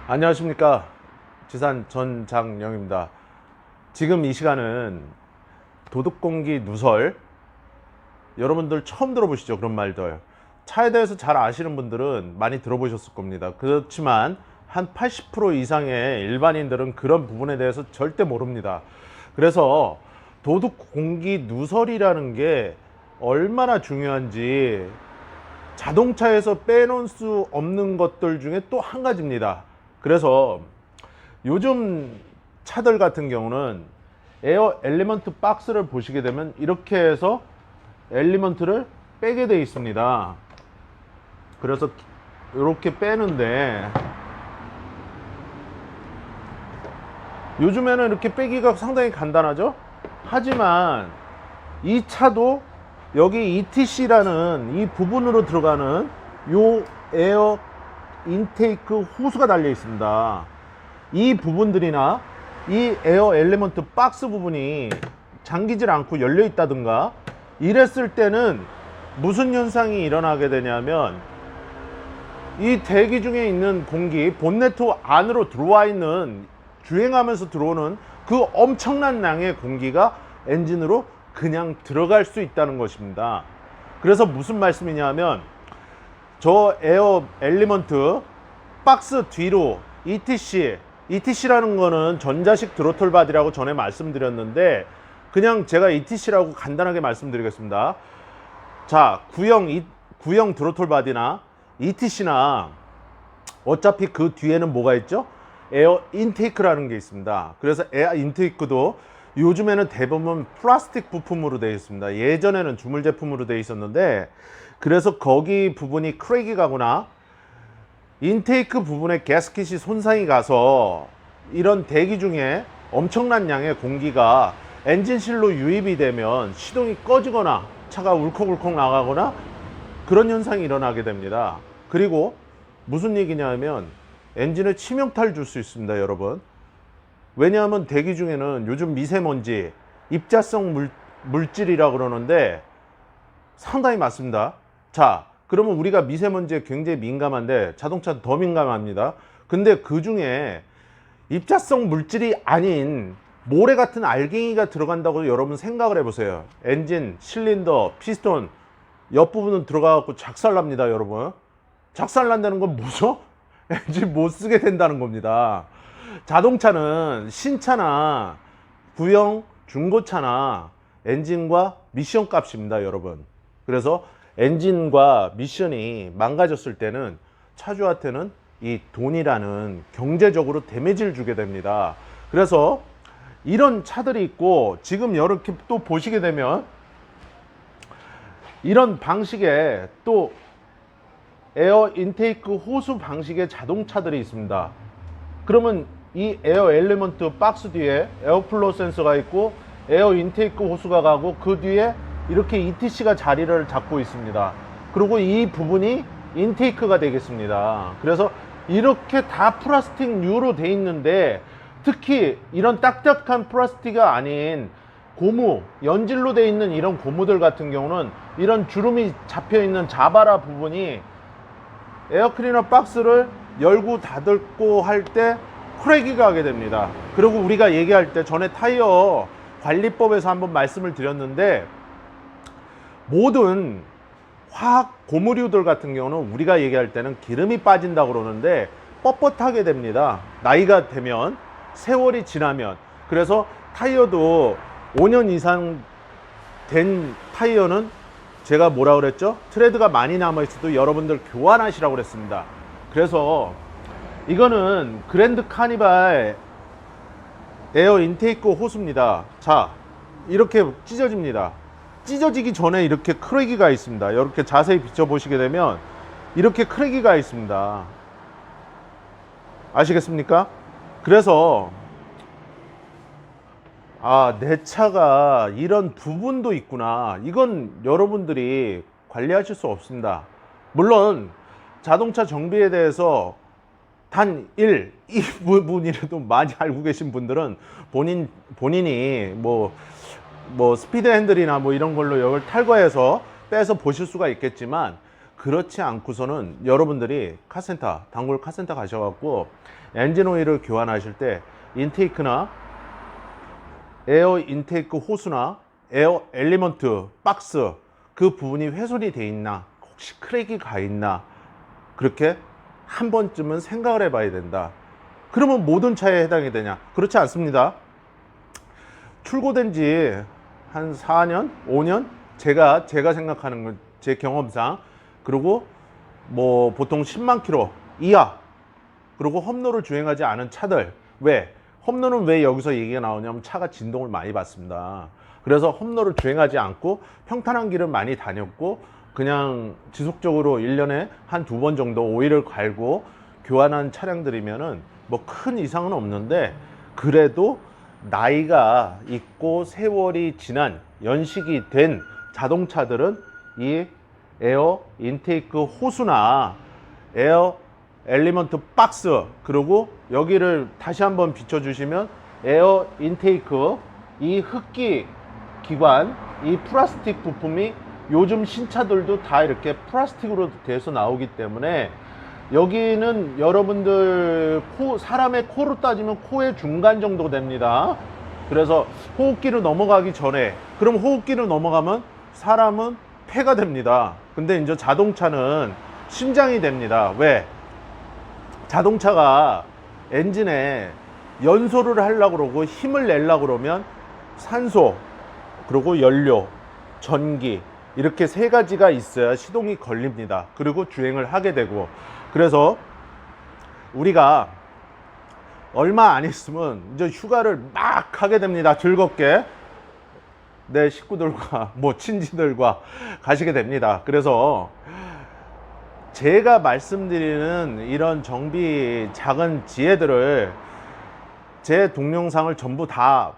안녕하십니까, 지산 전장영입니다. 지금 이 시간은 도둑공기 누설, 여러분들 처음 들어보시죠? 그런 말들 차에 대해서 잘 아시는 분들은 많이 들어보셨을 겁니다. 그렇지만 한 80% 이상의 일반인들은 그런 부분에 대해서 절대 모릅니다. 그래서 도둑공기 누설이라는 게 얼마나 중요한지 자동차에서 빼놓을 수 없는 것들 중에 또 한 가지입니다. 그래서 요즘 차들 같은 경우는 에어 엘리먼트 박스를 보시게 되면 이렇게 해서 엘리먼트를 빼게 되어 있습니다. 그래서 이렇게 빼는데, 요즘에는 이렇게 빼기가 상당히 간단하죠. 하지만 이 차도 여기 ETC라는 이 부분으로 들어가는 요 에어 인테이크 호스가 달려 있습니다. 이 부분들이나 이 에어 엘리먼트 박스 부분이 잠기질 않고 열려 있다든가 이랬을 때는 무슨 현상이 일어나게 되냐면, 이 대기 중에 있는 공기, 본네트 안으로 들어와 있는, 주행하면서 들어오는 그 엄청난 양의 공기가 엔진으로 그냥 들어갈 수 있다는 것입니다. 그래서 무슨 말씀이냐면, 저 에어 엘리먼트 박스 뒤로 ETC라는 거는 전자식 드로틀 바디라고 전에 말씀드렸는데, 그냥 제가 ETC라고 간단하게 말씀드리겠습니다. 자, 구형 드로틀 바디나 ETC나 어차피 그 뒤에는 뭐가 있죠? 에어 인테이크라는 게 있습니다. 그래서 에어 인테이크도 요즘에는 대부분 플라스틱 부품으로 되어 있습니다. 예전에는 주물 제품으로 되어 있었는데, 그래서 거기 부분이 크랙이 가거나 인테이크 부분에 가스킷이 손상이 가서 이런 대기 중에 엄청난 양의 공기가 엔진실로 유입이 되면 시동이 꺼지거나 차가 울컥울컥 나가거나 그런 현상이 일어나게 됩니다. 그리고 무슨 얘기냐면, 엔진에 치명타를 줄 수 있습니다, 여러분. 왜냐하면 대기 중에는 요즘 미세먼지, 입자성 물질이라고 그러는데 상당히 많습니다. 자, 그러면 우리가 미세먼지에 굉장히 민감한데 자동차는 더 민감합니다. 근데 그 중에 입자성 물질이 아닌 모래 같은 알갱이가 들어간다고 여러분 생각을 해보세요. 엔진, 실린더, 피스톤 옆부분은 들어가갖고 작살납니다, 여러분. 작살난다는 건 뭐죠? 엔진 못 쓰게 된다는 겁니다. 자동차는 신차나 구형 중고차나 엔진과 미션 값입니다, 여러분. 그래서 엔진과 미션이 망가졌을 때는 차주한테는 이 돈이라는 경제적으로 데미지를 주게 됩니다. 그래서 이런 차들이 있고, 지금 이렇게 또 보시게 되면 이런 방식의 또 에어 인테이크 호수 방식의 자동차들이 있습니다. 그러면 이 에어 엘리먼트 박스 뒤에 에어플로우 센서가 있고 에어 인테이크 호수가 가고, 그 뒤에 이렇게 ETC가 자리를 잡고 있습니다. 그리고 이 부분이 인테이크가 되겠습니다. 그래서 이렇게 다 플라스틱류로 돼 있는데, 특히 이런 딱딱한 플라스틱이 아닌 고무, 연질로 돼 있는 이런 고무들 같은 경우는 이런 주름이 잡혀 있는 자바라 부분이 에어클리너 박스를 열고 닫고 할 때 크랙이 가게 됩니다. 그리고 우리가 얘기할 때 전에 타이어 관리법에서 한번 말씀을 드렸는데, 모든 화학 고무류들 같은 경우는 우리가 얘기할 때는 기름이 빠진다고 그러는데 뻣뻣하게 됩니다, 나이가 되면, 세월이 지나면. 그래서 타이어도 5년 이상 된 타이어는 제가 뭐라 그랬죠? 트레드가 많이 남아있어도 여러분들 교환하시라고 그랬습니다. 그래서 이거는 그랜드 카니발 에어 인테이크 호스입니다. 자, 이렇게 찢어집니다. 찢어지기 전에 이렇게 크랙이가 있습니다. 이렇게 자세히 비춰보시게 되면 이렇게 크랙이가 있습니다. 아시겠습니까? 그래서 내 차가 이런 부분도 있구나, 이건 여러분들이 관리하실 수 없습니다. 물론 자동차 정비에 대해서 단 이 부분이라도 많이 알고 계신 분들은 본인이 뭐 스피드 핸들이나 뭐 이런 걸로 이걸 탈거해서 빼서 보실 수가 있겠지만, 그렇지 않고서는 여러분들이 카센터, 단골 카센터 가셔갖고 엔진 오일을 교환하실 때 인테이크나 에어 인테이크 호스나 에어 엘리먼트 박스 그 부분이 훼손이 돼 있나, 혹시 크랙이 가 있나, 그렇게 한 번쯤은 생각을 해봐야 된다. 그러면 모든 차에 해당이 되냐? 그렇지 않습니다. 출고된 지 한 4년, 5년? 제가 생각하는 건 제 경험상, 그리고 뭐 보통 10만 킬로 이하, 그리고 험로를 주행하지 않은 차들. 왜? 험로는 왜 여기서 얘기가 나오냐면 차가 진동을 많이 받습니다. 그래서 험로를 주행하지 않고 평탄한 길을 많이 다녔고 그냥 지속적으로 1년에 한 2번 정도 오일을 갈고 교환한 차량들이면은 뭐 큰 이상은 없는데, 그래도 나이가 있고 세월이 지난 연식이 된 자동차들은 이 에어 인테이크 호스나 에어 엘리먼트 박스, 그리고 여기를 다시 한번 비춰주시면 에어 인테이크 이 흡기 기관, 이 플라스틱 부품이 요즘 신차들도 다 이렇게 플라스틱으로 돼서 나오기 때문에 여기는 여러분들 사람의 코로 따지면 코의 중간 정도 됩니다. 그래서 호흡기로 넘어가기 전에, 그럼 호흡기로 넘어가면 사람은 폐가 됩니다. 근데 이제 자동차는 심장이 됩니다. 왜? 자동차가 엔진에 연소를 하려고 그러고 힘을 내려고 그러면 산소, 그리고 연료, 전기, 이렇게 세 가지가 있어야 시동이 걸립니다. 그리고 주행을 하게 되고, 그래서 우리가 얼마 안 있으면 이제 휴가를 막 하게 됩니다. 즐겁게 내 식구들과 뭐 친지들과 가시게 됩니다. 그래서 제가 말씀드리는 이런 정비 작은 지혜들을 제 동영상을 전부 다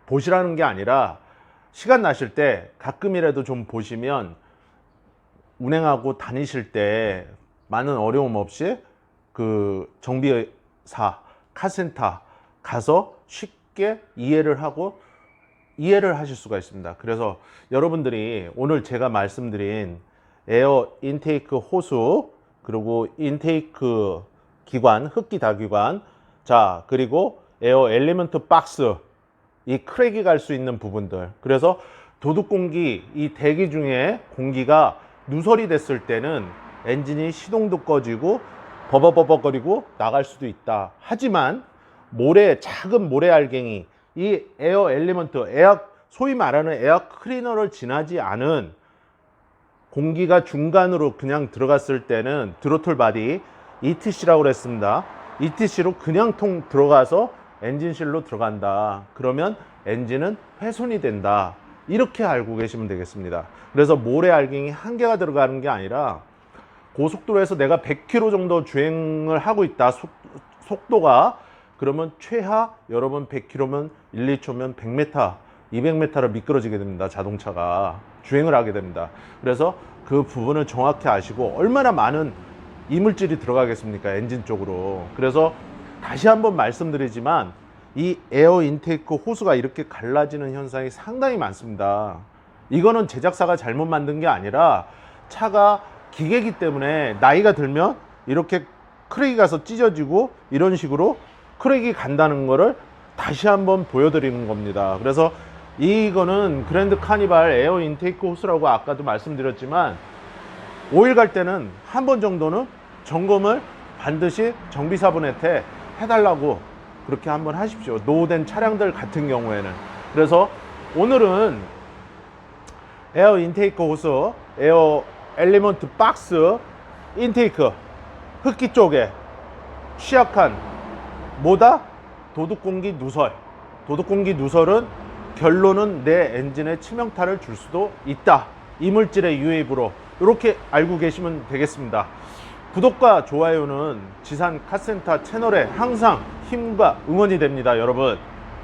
보시라는 게 아니라 시간 나실 때 가끔이라도 좀 보시면 운행하고 다니실 때 많은 어려움 없이 그 정비사, 카센터 가서 쉽게 이해를 하실 수가 있습니다. 그래서 여러분들이 오늘 제가 말씀드린 에어 인테이크 호수, 그리고 인테이크 기관, 흡기 다기관, 자, 그리고 에어 엘리먼트 박스, 이 크랙이 갈 수 있는 부분들. 그래서 도둑 공기, 이 대기 중에 공기가 누설이 됐을 때는 엔진이 시동도 꺼지고 버벅버벅거리고 나갈 수도 있다. 하지만 작은 모래 알갱이, 이 에어 엘리먼트, 소위 말하는 에어 클리너를 지나지 않은 공기가 중간으로 그냥 들어갔을 때는 드로틀 바디 ETC라고 그랬습니다. ETC로 그냥 통 들어가서 엔진실로 들어간다. 그러면 엔진은 훼손이 된다. 이렇게 알고 계시면 되겠습니다. 그래서 모래 알갱이 한 개가 들어가는 게 아니라 고속도로에서 내가 100km 정도 주행을 하고 있다. 속도가. 그러면 최하 여러분 100km면 1, 2초면 100m, 200m로 미끄러지게 됩니다. 자동차가 주행을 하게 됩니다. 그래서 그 부분을 정확히 아시고 얼마나 많은 이물질이 들어가겠습니까? 엔진 쪽으로. 그래서 다시 한번 말씀드리지만 이 에어 인테이크 호스가 이렇게 갈라지는 현상이 상당히 많습니다. 이거는 제작사가 잘못 만든 게 아니라 차가 기계이기 때문에 나이가 들면 이렇게 크랙이 가서 찢어지고 이런 식으로 크랙이 간다는 거를 다시 한번 보여드리는 겁니다. 그래서 이거는 그랜드 카니발 에어 인테이크 호스라고 아까도 말씀드렸지만 오일 갈 때는 한 번 정도는 점검을 반드시 정비사분한테 해달라고 그렇게 한번 하십시오. 노후된 차량들 같은 경우에는. 그래서 오늘은 에어 인테이크 호스, 에어 엘리먼트 박스, 인테이크, 흡기 쪽에 취약한 뭐다? 도둑공기 누설. 도둑공기 누설은 결론은 내 엔진에 치명타를 줄 수도 있다. 이물질의 유입으로. 이렇게 알고 계시면 되겠습니다. 구독과 좋아요는 지산 카센터 채널에 항상 힘과 응원이 됩니다, 여러분.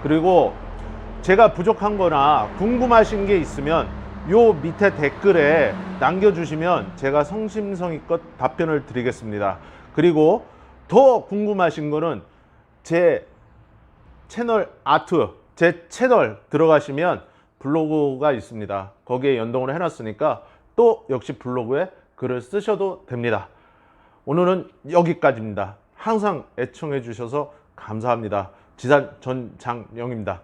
그리고 제가 부족한 거나 궁금하신 게 있으면 요 밑에 댓글에 남겨주시면 제가 성심성의껏 답변을 드리겠습니다. 그리고 더 궁금하신 거는 제 채널 아트, 제 채널 들어가시면 블로그가 있습니다. 거기에 연동을 해놨으니까 또 역시 블로그에 글을 쓰셔도 됩니다. 오늘은 여기까지입니다. 항상 애청해 주셔서 감사합니다. 지산 전장영입니다.